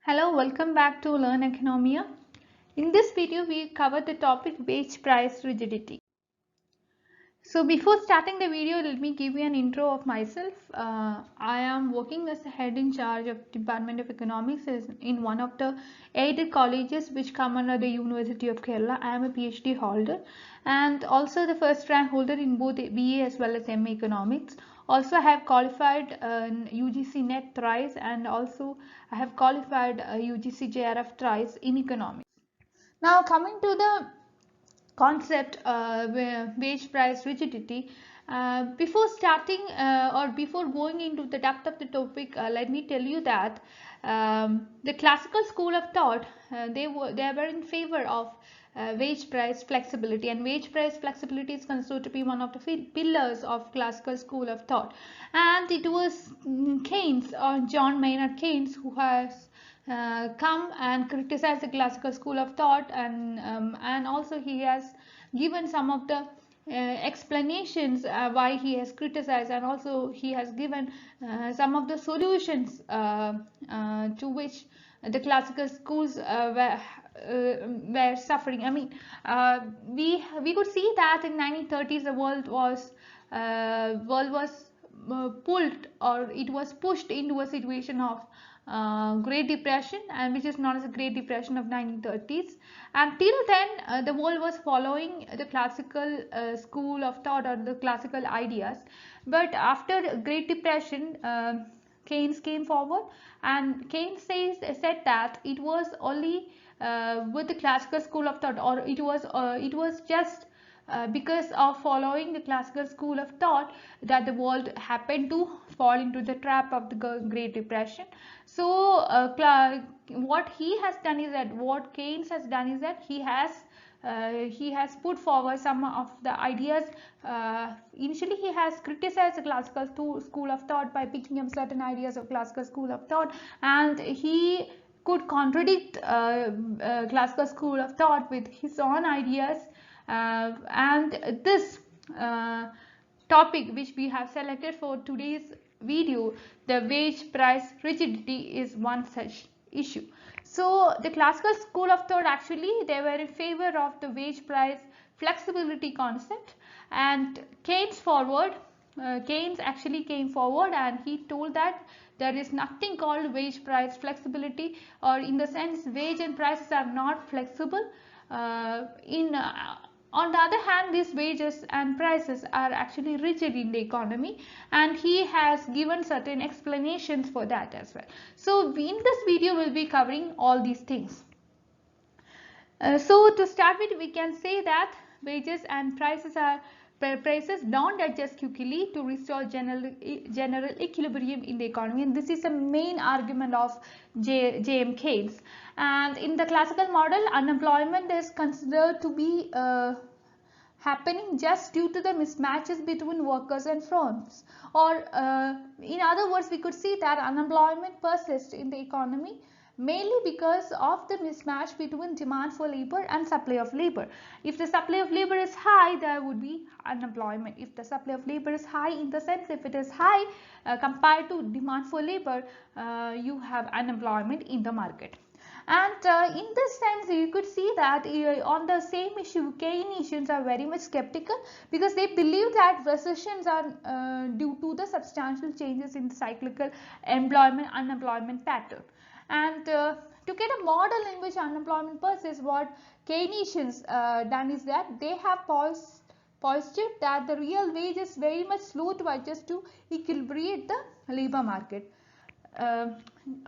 Hello, welcome back to Learn Economia. In this video, we cover the topic wage price rigidity. So before starting the video, let me give you an intro of myself. I am working as the head in charge of Department of Economics in one of the aided colleges which come under the University of Kerala. I am a PhD holder and also the first rank holder in both BA as well as MA Economics. Also, I have qualified UGC NET thrice and also I have qualified UGC JRF thrice in economics. Now coming to the concept wage price rigidity, before starting or before going into the depth of the topic, let me tell you that the classical school of thought, they were in favor of wage price flexibility, and wage price flexibility is considered to be one of the pillars of classical school of thought. And it was Keynes, or John Maynard Keynes, who has come and criticize the classical school of thought, and also he has given some of the explanations why he has criticized, and also he has given some of the solutions to which the classical schools were suffering. I mean, we could see that in 1930s the world was pulled, or it was pushed into a situation of Great Depression, and which is known as the Great Depression of 1930s. And till then, the world was following the classical school of thought, or the classical ideas. But after Great Depression, Keynes came forward, and Keynes said that it was only with the classical school of thought, or it was just because of following the classical school of thought that the world happened to fall into the trap of the Great Depression. So what he has done is that, what Keynes has done is that he has put forward some of the ideas. Initially he has criticized the classical school of thought by picking up certain ideas of classical school of thought, and he could contradict classical school of thought with his own ideas. And this topic which we have selected for today's video, the wage price rigidity, is one such issue. So the classical school of thought, actually they were in favor of the wage price flexibility concept, and Keynes actually came forward and he told that there is nothing called wage price flexibility, or in the sense wage and prices are not flexible. On the other hand, these wages and prices are actually rigid in the economy, and he has given certain explanations for that as well. So in this video we'll be covering all these things. So to start with, we can say that wages and prices don't adjust quickly to restore general equilibrium in the economy, and this is the main argument of J.M. Keynes. And in the classical model, unemployment is considered to be happening just due to the mismatches between workers and firms, or in other words, we could see that unemployment persists in the economy mainly because of the mismatch between demand for labor and supply of labor. If the supply of labor is high, there would be unemployment. If the supply of labor is high, in the sense if it is high compared to demand for labor, you have unemployment in the market. And in this sense, you could see that on the same issue, Keynesians are very much skeptical, because they believe that recessions are due to the substantial changes in the cyclical unemployment pattern. And to get a model in which unemployment persists, what Keynesians done is that they have posited that the real wage is very much slow to adjust to equilibrate the labor market.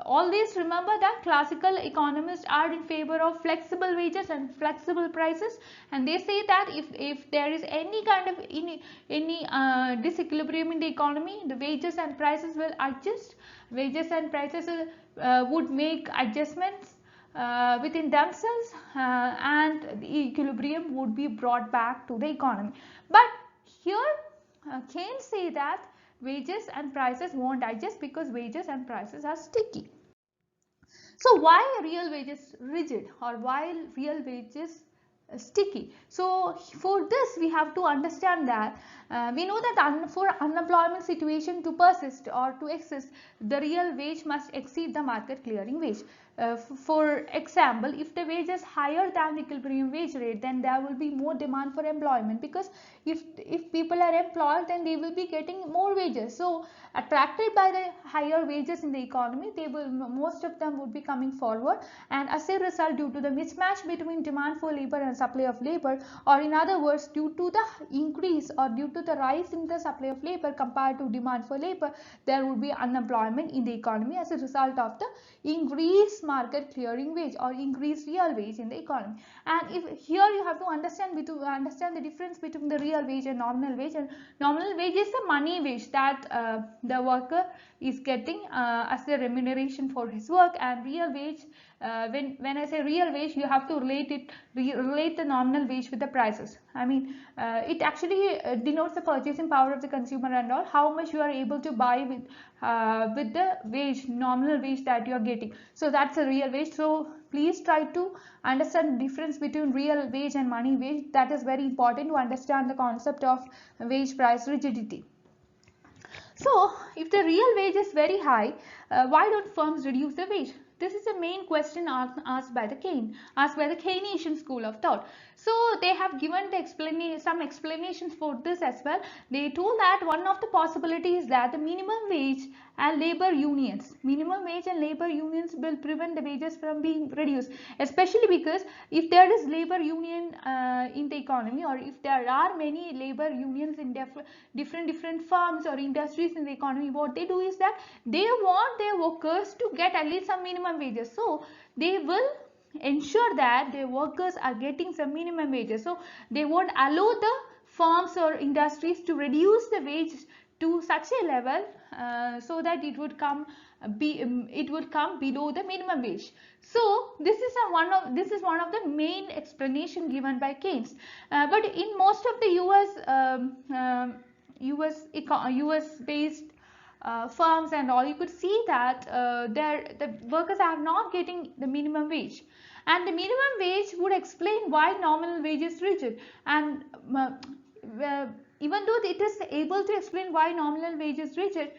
Always remember that classical economists are in favor of flexible wages and flexible prices, and they say that if there is any kind of disequilibrium in the economy, the wages and prices will adjust. Wages and prices would make adjustments within themselves, and the equilibrium would be brought back to the economy. But here Keynes say that wages and prices won't adjust because wages and prices are sticky. So why are real wages rigid, or why real wages sticky. So for this we have to understand that we know that for unemployment situation to persist or to exist, the real wage must exceed the market clearing wage. For example, if the wage is higher than the equilibrium wage rate, then there will be more demand for employment, because if people are employed, then they will be getting more wages. So attracted by the higher wages in the economy, they will, most of them would be coming forward, and as a result, due to the mismatch between demand for labor and supply of labor, or in other words, due to the increase or due to the rise in the supply of labor compared to demand for labor, there would be unemployment in the economy as a result of the increased market clearing wage or increased real wage in the economy. And if here you have to understand the difference between the real wage and nominal wage. And nominal wage is the money wage that the worker is getting as the remuneration for his work, and real wage, when I say real wage, you have to relate the nominal wage with the prices. I mean, it actually denotes the purchasing power of the consumer and all, how much you are able to buy with the wage, nominal wage that you are getting. So that's a real wage. So please try to understand the difference between real wage and money wage. That is very important to understand the concept of wage price rigidity. So if the real wage is very high, why don't firms reduce the wage? This is the main question asked by the Keynesian school of thought. So they have given some explanations for this as well. They told that one of the possibilities is that the minimum wage and labor unions will prevent the wages from being reduced, especially because if there is labor union in the economy, or if there are many labor unions in different firms or industries in the economy, what they do is that they want their workers to get at least some minimum wages. So they will ensure that their workers are getting some minimum wages. So they won't allow the firms or industries to reduce the wages to such a level so that it would come below the minimum wage. So this is one of the main explanation given by Keynes. But in most of the US based firms and all, you could see that the workers are not getting the minimum wage, and the minimum wage would explain why nominal wage is rigid. And even though it is able to explain why nominal wage is rigid,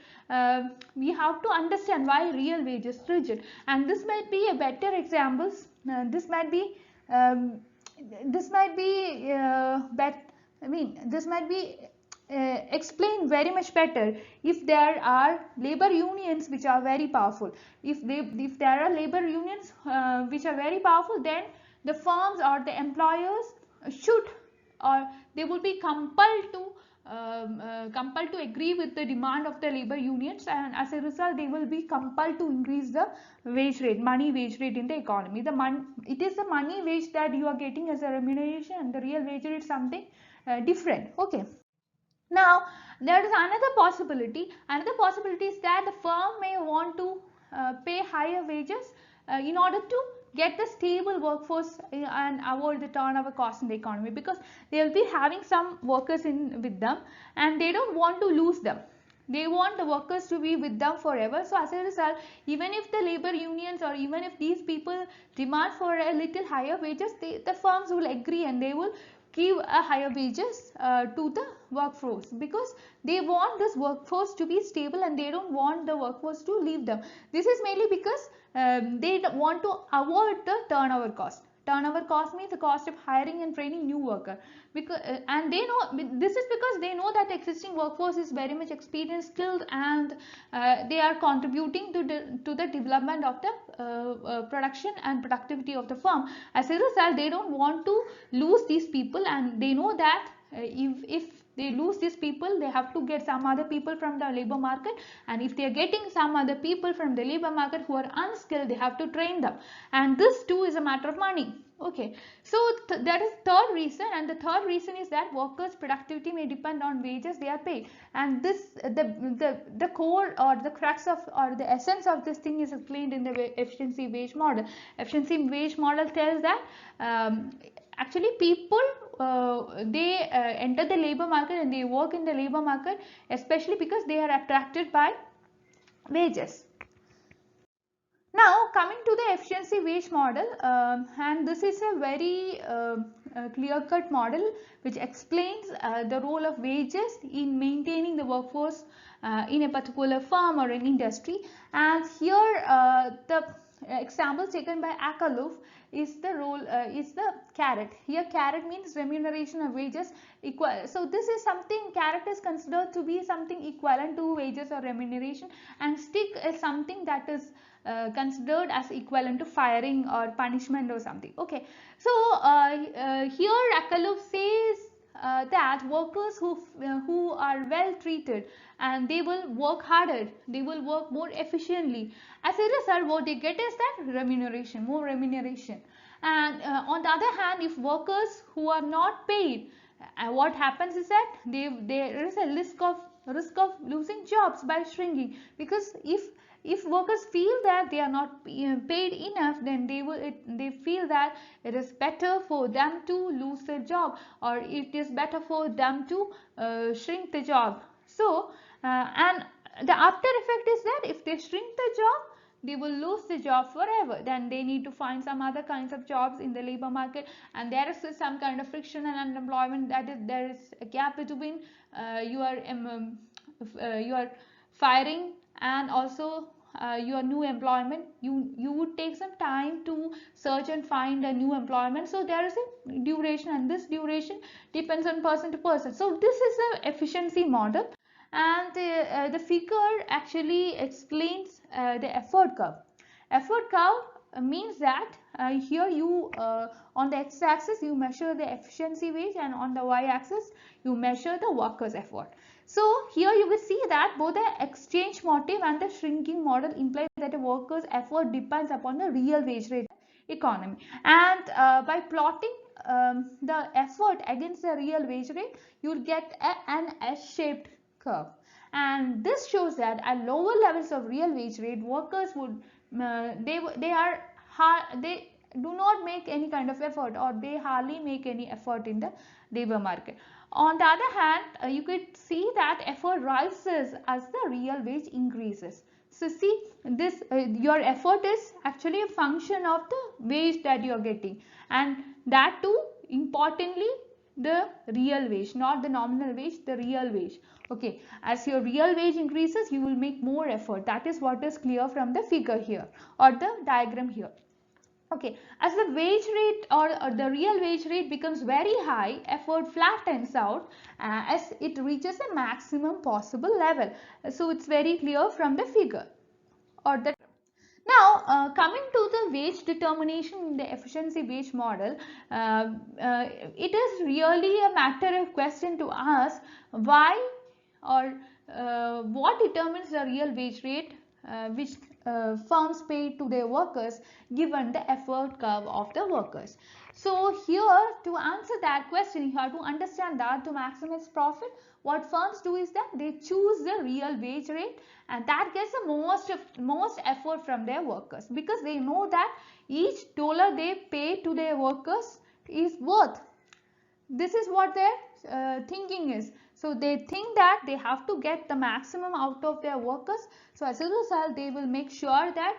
we have to understand why real wage is rigid. And this might be a better example. This might be explained very much better if there are labor unions which are very powerful. If there are labor unions which are very powerful, then the firms or the employers should, or they will be compelled to agree with the demand of the labor unions, and as a result they will be compelled to increase the wage rate, money wage rate in the economy. It is the money wage that you are getting as a remuneration, and the real wage rate is something different. Okay. Now there is another possibility. Another possibility is that the firm may want to pay higher wages in order to get the stable workforce and avoid the turnover cost in the economy, because they will be having some workers with them and they don't want to lose them. They want the workers to be with them forever. So as a result, even if the labor unions or even if these people demand for a little higher wages, the firms will agree and they will give a higher wages to the workforce, because they want this workforce to be stable and they don't want the workforce to leave them. This is mainly because they want to avoid the turnover cost. Turnover cost means the cost of hiring and training new worker, because and they know this is because they know that the existing workforce is very much experienced, skilled, and they are contributing to the development of the production and productivity of the firm. As a result, they don't want to lose these people, and they know that if they lose these people, they have to get some other people from the labor market, and if they are getting some other people from the labor market who are unskilled, they have to train them, and this too is a matter of money. Okay, so that is third reason, and the third reason is that workers' productivity may depend on wages they are paid, and this the core or the crux of or the essence of this thing is explained in the efficiency wage model. Efficiency wage model tells that actually people they enter the labor market and they work in the labor market especially because they are attracted by wages. Now coming to the efficiency wage model, and this is a very clear-cut model which explains the role of wages in maintaining the workforce in a particular firm or an industry. And here the example taken by Akerlof is the role is the carrot. Here carrot means remuneration of wages equal. So this is something, carrot is considered to be something equivalent to wages or remuneration, and stick is something that is considered as equivalent to firing or punishment or something. Okay, so here Akerlof says that workers who are well treated and they will work harder, they will work more efficiently. As a result, what they get is that remuneration, more remuneration. And on the other hand, if workers who are not paid, what happens is that there is a risk of losing jobs by shrinking, because if workers feel that they are not paid enough, then they feel that it is better for them to lose their job, or it is better for them to shrink the job. So and the after effect is that if they shrink the job, they will lose the job forever. Then they need to find some other kinds of jobs in the labor market, and there is some kind of friction and unemployment, that is there is a gap between your firing and also your new employment. You would take some time to search and find a new employment, so there is a duration, and this duration depends on person to person. So this is the efficiency model, and the figure actually explains the effort curve. Effort curve means that here you on the x-axis you measure the efficiency wage, and on the y-axis you measure the workers' effort. So here you will see that both the exchange motive and the shrinking model imply that a worker's effort depends upon the real wage rate economy, and by plotting the effort against the real wage rate, you will get an S-shaped curve. And this shows that at lower levels of real wage rate, workers would they do not make any kind of effort, or they hardly make any effort in the labor market. On the other hand, you could see that effort rises as the real wage increases. So see, this your effort is actually a function of the wage that you are getting, and that too importantly the real wage, not the nominal wage, the real wage. Okay, as your real wage increases, you will make more effort. That is what is clear from the figure here or the diagram here. Okay, as the wage rate or the real wage rate becomes very high, effort flattens out as it reaches a maximum possible level. So it's very clear from the figure or the. Now, coming to the wage determination in the efficiency wage model, it is really a matter of question to ask why or what determines the real wage rate which firms pay to their workers given the effort curve of the workers. So here, to answer that question, you have to understand that to maximize profit, what firms do is that they choose the real wage rate, and that gets the most effort from their workers, because they know that each dollar they pay to their workers is worth. This is what their thinking is. So they think that they have to get the maximum out of their workers. So as a result, they will make sure that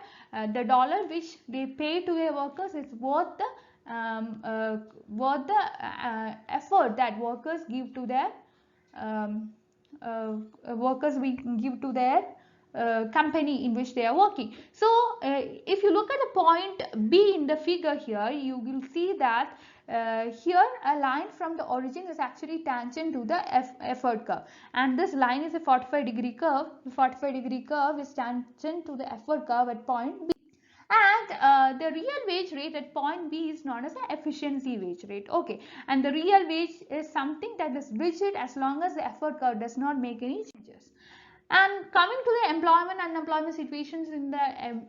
the dollar which they pay to their workers is worth the effort that workers give to their company in which they are working. So if you look at the point B in the figure here, you will see that here a line from the origin is actually tangent to the effort curve, and this line is a 45-degree curve. The 45-degree curve is tangent to the effort curve at point B. And the real wage rate at point B is known as the efficiency wage rate. Okay, and the real wage is something that is rigid as long as the effort curve does not make any changes. And coming to the employment and unemployment situations in the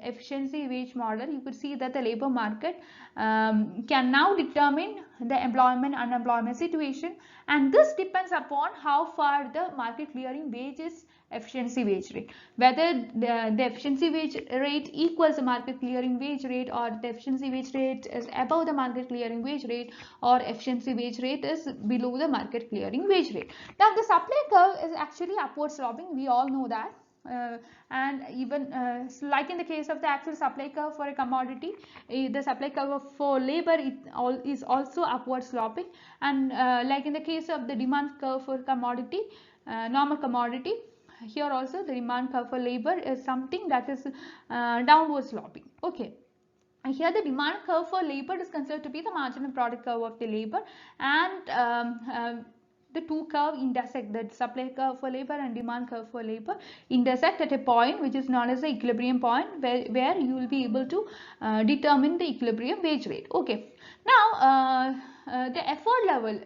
efficiency wage model, you could see that the labor market can now determine the employment unemployment situation, and this depends upon how far the market clearing wage is efficiency wage rate, whether the efficiency wage rate equals the market clearing wage rate, or the efficiency wage rate is above the market clearing wage rate, or efficiency wage rate is below the market clearing wage rate. Now the supply curve is actually upward sloping, we all know that. and even like in the case of the actual supply curve for a commodity, the supply curve for labor is also upward sloping, and like in the case of the demand curve for commodity, normal commodity, here also the demand curve for labor is something that is downward sloping. Okay. And here the demand curve for labor is considered to be the marginal product curve of the labor, and the two curve intersect, the supply curve for labor and demand curve for labor intersect at a point which is known as the equilibrium point, where you will be able to determine the equilibrium wage rate. Okay. Now the effort level,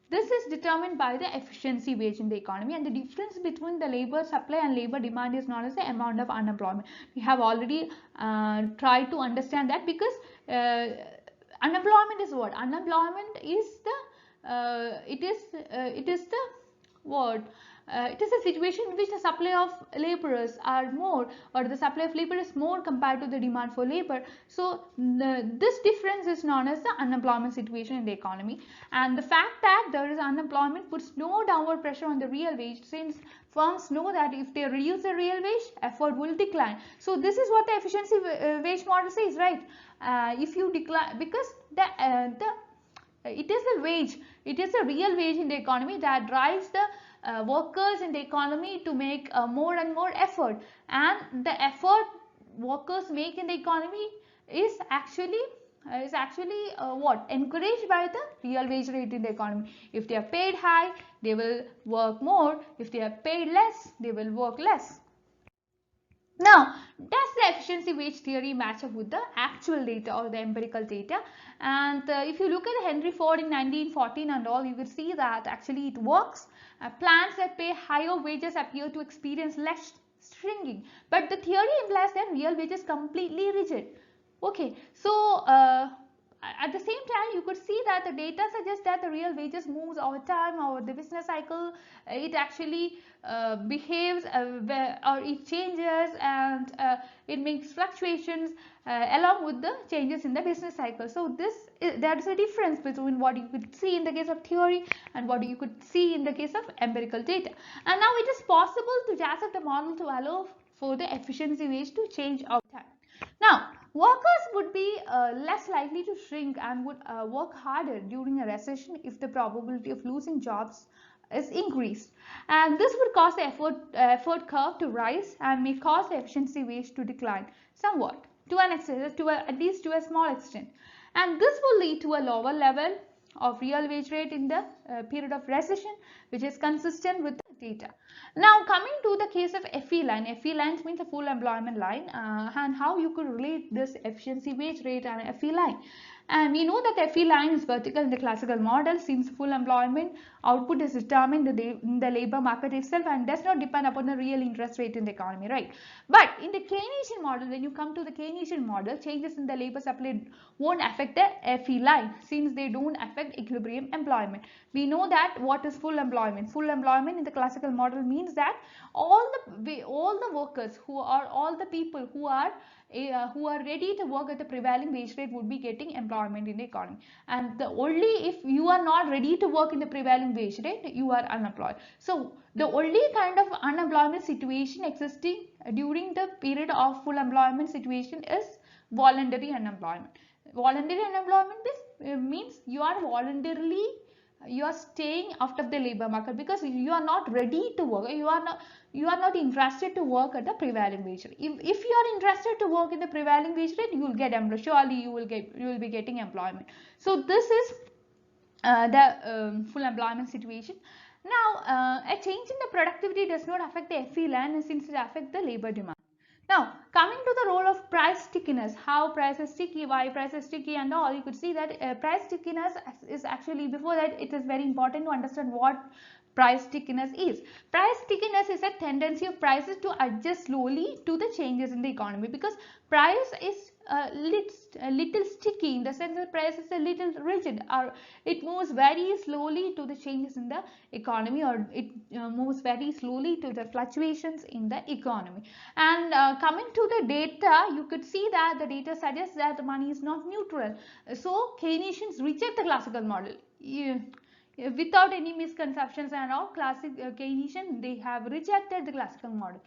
this is determined by the efficiency wage in the economy, and the difference between the labor supply and labor demand is known as the amount of unemployment. We have already tried to understand that, because unemployment is what? Unemployment is the it is the what? It is a situation in which the supply of laborers are more, or the supply of labor is more compared to the demand for labor. So this difference is known as the unemployment situation in the economy, and the fact that there is unemployment puts no downward pressure on the real wage, since firms know that if they reduce the real wage, effort will decline. So this is what the efficiency wage model says, right? If you decline, because it is the wage, it is the real wage in the economy that drives the workers in the economy to make more and more effort, and the effort workers make in the economy is actually what? Encouraged by the real wage rate in the economy. If they are paid high, they will work more. If they are paid less, they will work less. Now, does the efficiency wage theory match up with the actual data or the empirical data? And if you look at Henry Ford in 1914 and all, you will see that actually it works. Plants that pay higher wages appear to experience less shrinking, but the theory implies that real wages completely rigid. Okay, so at the same time, you could see that the data suggests that the real wages moves over time, over the business cycle. It actually behaves or it changes, and it makes fluctuations along with the changes in the business cycle. So there is a difference between what you could see in the case of theory and what you could see in the case of empirical data. And now it is possible to jazz up the model to allow for the efficiency wage to change over time. Now, workers would be less likely to shrink and would work harder during a recession if the probability of losing jobs is increased, and this would cause the effort curve to rise and may cause the efficiency wage to decline somewhat, to an extent, at least to a small extent, and this will lead to a lower level of real wage rate in the period of recession, which is consistent with the data. Now, coming to the case of FE line. FE line means a full employment line, and how you could relate this efficiency wage rate and FE line. And we know that the FE line is vertical in the classical model, since full employment output is determined in the labor market itself and does not depend upon the real interest rate in the economy, right? But in the Keynesian model, when you come to the Keynesian model, changes in the labor supply won't affect the FE line, since they don't affect equilibrium employment. We know that what is full employment? Full employment in the classical model means that all the workers all the people who are ready to work at the prevailing wage rate would be getting employment in the economy, and only if you are not ready to work in the prevailing wage rate, you are unemployed. So the only kind of unemployment situation existing during the period of full employment situation is voluntary unemployment. Voluntary unemployment means you are staying out of the labor market because you are not ready to work. You are not interested to work at the prevailing wage rate. If you are interested to work in the prevailing wage rate, you will get employment. Surely you will be getting employment. So this is the full employment situation. Now, a change in the productivity does not affect the FE line, since it affects the labor demand. Now, coming to the role of price stickiness, how price is sticky, why price is sticky and all, you could see that price stickiness is actually, before that it is very important to understand what price stickiness is. Price stickiness is a tendency of prices to adjust slowly to the changes in the economy, because price is a little sticky in the sense that price is a little rigid, or it moves very slowly to the changes in the economy, or it moves very slowly to the fluctuations in the economy. And coming to the data, you could see that the data suggests that the money is not neutral. So Keynesians reject the classical model. Without any misconceptions and all, classic Keynesian, they have rejected the classical model.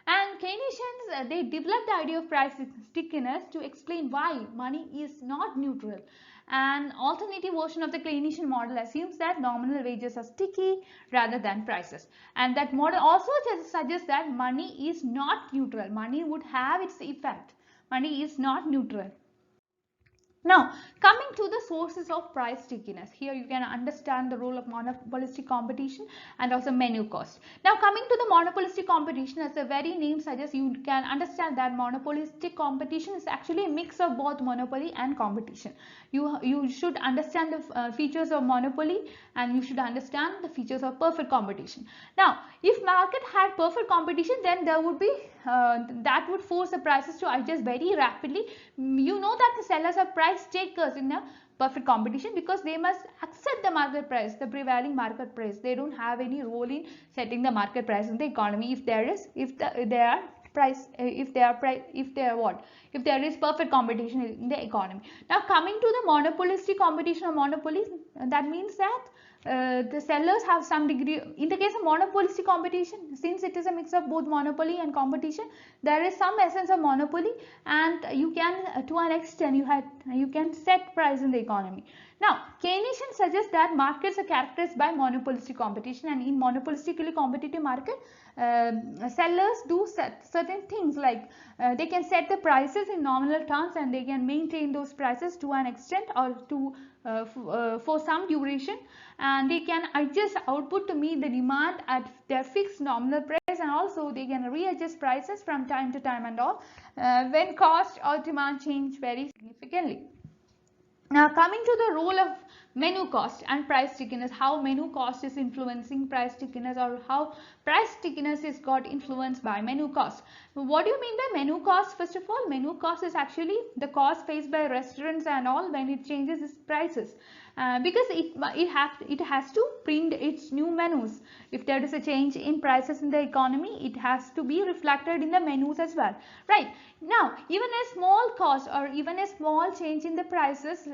And Keynesians, they developed the idea of price stickiness to explain why money is not neutral. An alternative version of the Keynesian model assumes that nominal wages are sticky rather than prices. And that model also suggests that money is not neutral. Money would have its effect. Money is not neutral. Now, coming to the sources of price stickiness, here you can understand the role of monopolistic competition and also menu cost. Now, coming to the monopolistic competition, as the very name suggests, you can understand that monopolistic competition is actually a mix of both monopoly and competition. You should understand the features of monopoly, and you should understand the features of perfect competition. Now, if market had perfect competition, then there would be that would force the prices to adjust very rapidly. You know that the sellers are price takers in a perfect competition because they must accept the market price, the prevailing market price. They don't have any role in setting the market price in the economy. If there is perfect competition in the economy. Now, coming to the monopolistic competition or monopoly, that means that the sellers have some degree. In the case of monopolistic competition, since it is a mix of both monopoly and competition, there is some essence of monopoly, and you can to an extent you can set price in the economy. Now, Keynesian suggests that markets are characterized by monopolistic competition, and in monopolistically competitive market, sellers do certain things like they can set the prices in nominal terms, and they can maintain those prices to an extent or to for some duration, and they can adjust output to meet the demand at their fixed nominal price, and also they can readjust prices from time to time and all when cost or demand change very significantly. Now, coming to the role of menu cost and price stickiness, how menu cost is influencing price stickiness, or how price stickiness is got influenced by menu cost. What do you mean by menu cost? First of all, menu cost is actually the cost faced by restaurants and all when it changes its prices. Because it has to print its new menus. If there is a change in prices in the economy, it has to be reflected in the menus as well, right? Now, even a small cost or even a small change in the prices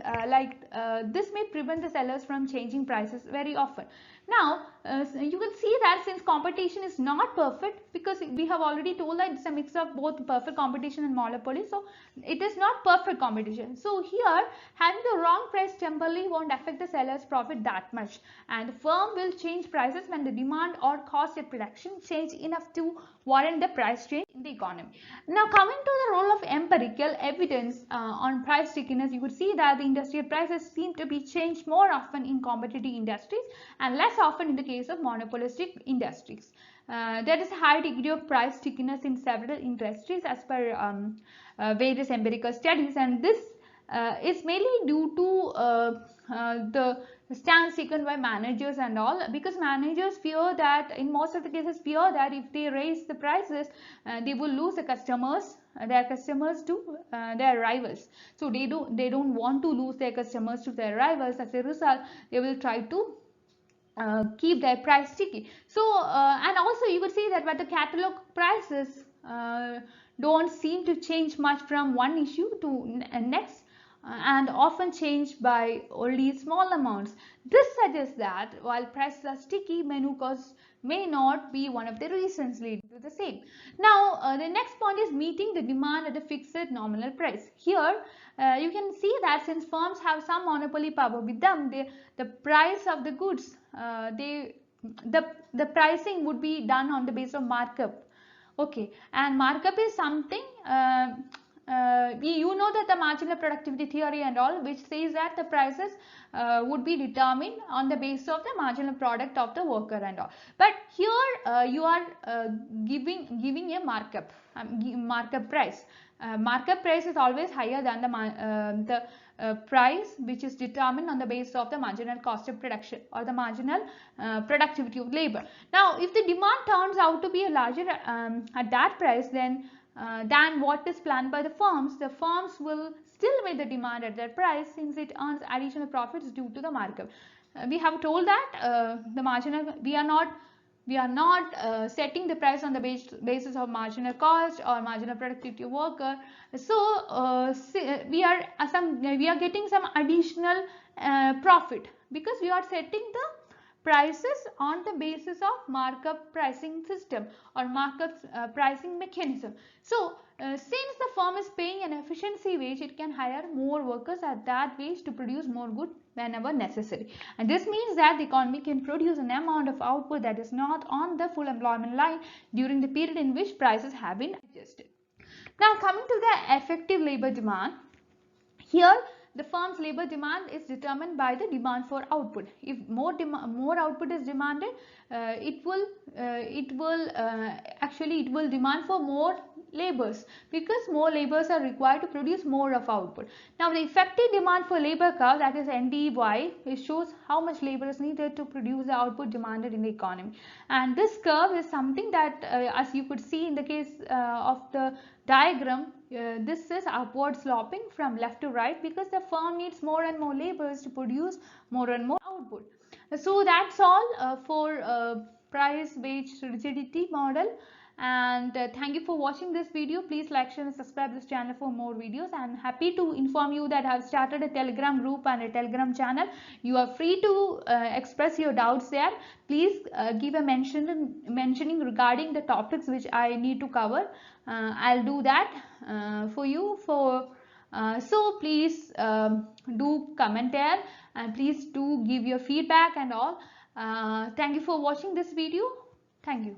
this may prevent the sellers from changing prices very often. Now, you will see that since competition is not perfect, because we have already told that it's a mix of both perfect competition and monopoly, so it is not perfect competition. So here, having the wrong price temporarily won't affect the seller's profit that much, and the firm will change prices when the demand or cost of production change enough to warrant the price change in the economy. Now, coming to the role of empirical evidence on price stickiness, you would see that the industrial prices seem to be changed more often in competitive industries and less often in the case of monopolistic industries. There is a high degree of price stickiness in several industries as per various empirical studies, and this is mainly due to the stance taken by managers and all, because managers fear that, in most of the cases, fear that if they raise the prices, they will lose the customers, their customers to their rivals. So they don't want to lose their customers to their rivals. As a result, they will try to keep their price sticky. So and also you would see that but the catalog prices don't seem to change much from one issue to next, and often change by only small amounts. This suggests that while prices are sticky, menu costs may not be one of the reasons leading to the same. Now, the next point is meeting the demand at a fixed nominal price. Here, you can see that since firms have some monopoly power with them, the price of the goods, the pricing would be done on the basis of markup. Okay, and markup is something you know that the marginal productivity theory and all, which says that the prices would be determined on the basis of the marginal product of the worker and all. But here you are giving a markup price. Markup price is always higher than the price which is determined on the basis of the marginal cost of production or the marginal productivity of labor. Now, if the demand turns out to be a larger at that price, then than what is planned by the firms will still meet the demand at that price, since it earns additional profits due to the markup. We have told that the marginal, we are not setting the price on the basis of marginal cost or marginal productivity of worker. So we are getting some additional profit because we are setting the prices on the basis of markup pricing system or markup pricing mechanism. So since the firm is paying an efficiency wage, it can hire more workers at that wage to produce more goods whenever necessary. And this means that the economy can produce an amount of output that is not on the full employment line during the period in which prices have been adjusted. Now coming to the effective labor demand. Here the firm's labor demand is determined by the demand for output. If more output is demanded, it will demand for more laborers, because more laborers are required to produce more of output. Now the effective demand for labor curve, that is NDY, it shows how much labor is needed to produce the output demanded in the economy. And this curve is something that as you could see in the case of the diagram, this is upward sloping from left to right, because the firm needs more and more laborers to produce more and more output. So that's all for price wage rigidity model. And thank you for watching this video. Please like, share and subscribe this channel for more videos. I'm happy to inform you that I have started a Telegram group and a Telegram channel. You are free to express your doubts there. Please give a mentioning regarding the topics which I need to cover. I'll do that for you. So please do comment there, and please do give your feedback and all. Thank you for watching this video. Thank you.